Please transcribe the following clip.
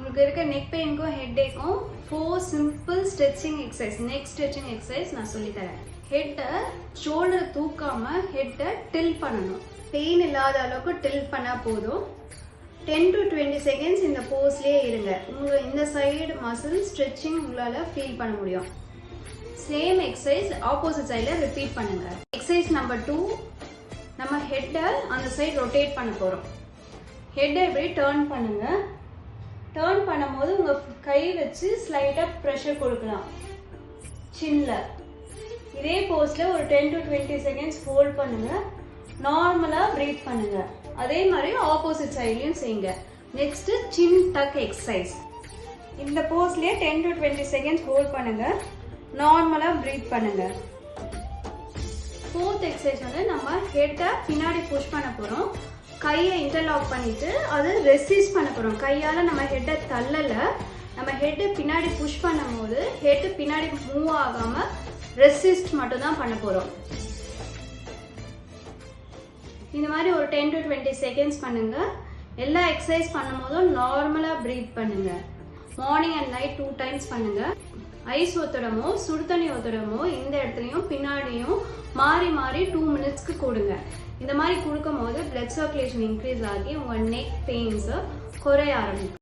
உங்களுக்கு இருக்க நெக் பெயினுக்கும் ஹெட்டேக்கும் 4 simple stretching exercise, neck stretching exercise நான் சொல்லித்தரேன். ஹெட்டை ஷோல்டரை தூக்காம ஹெட்டை டில் பண்ணணும். பெயின் இல்லாத அளவுக்கு டில் பண்ணால் போதும். 10 to 20 செகண்ட்ஸ் இந்த போஸ்லேயே இருங்க. உங்கள் இந்த சைடு மசில் ஸ்ட்ரெச்சிங் உங்களால் ஃபீல் பண்ண முடியும். சேம் எக்ஸசைஸ் ஆப்போசிட் சைடில் ரிப்பீட் பண்ணுங்க. எக்ஸசைஸ் நம்பர் 2, நம்ம ஹெட்டை அந்த சைடு ரொட்டேட் பண்ண போகிறோம். ஹெட்டை இப்படி டேர்ன் பண்ணுங்க. டேர்ன் பண்ணும்போது உங்கள் கை வச்சு ஸ்லைட்டாக ப்ரெஷர் கொடுக்கலாம் சின்ல. இதே போஸ்டில் ஒரு 10 to 20 செகண்ட்ஸ் ஹோல்ட் பண்ணுங்க. நார்மலாக ப்ரீத் பண்ணுங்க. அதே மாதிரி ஆப்போசிட் சைட்லையும் செய்யுங்க. நெக்ஸ்ட் சின் டக் எக்ஸசைஸ். இந்த போஸ்ட்லேயே 10 to 20 செகண்ட்ஸ் ஹோல்ட் பண்ணுங்க. நார்மலாக ப்ரீத் பண்ணுங்க. 4th எக்ஸசைஸ் வந்து நம்ம ஹெட்டை பின்னாடி புஷ் பண்ண போகிறோம். கையை இன்டர்லாக் பண்ணிட்டு அது ரெசிஸ்ட் பண்ண போகிறோம். கையால் நம்ம ஹெட்டை தள்ளலை, நம்ம ஹெட்டை பின்னாடி புஷ் பண்ணும் போது ஹெட்டு பின்னாடி மூவ் ஆகாமல் ரெசிஸ்ட் மட்டும் தான் பண்ண போகிறோம். இந்த மாதிரி ஒரு 10 to 20 செகண்ட்ஸ் பண்ணுங்க. எல்லா எக்ஸசைஸ் பண்ணும் போதும் நார்மலாக ப்ரீத் பண்ணுங்க. மார்னிங் அண்ட் நைட் 2 டைம்ஸ் பண்ணுங்க. ஐஸ் ஒத்தடமோ சுடுதண்ணி ஒத்தடமோ இந்த இடத்துலையும் பின்னாடியும் மாறி மாறி 2 மினிட்ஸ்க்கு கொடுங்க. இந்த மாதிரி கொடுக்கும் போது பிளட் சர்க்குலேஷன் இன்க்ரீஸ் ஆகி உங்கள் நெக் பெயின்ஸை குறைய ஆரம்பிக்கும்.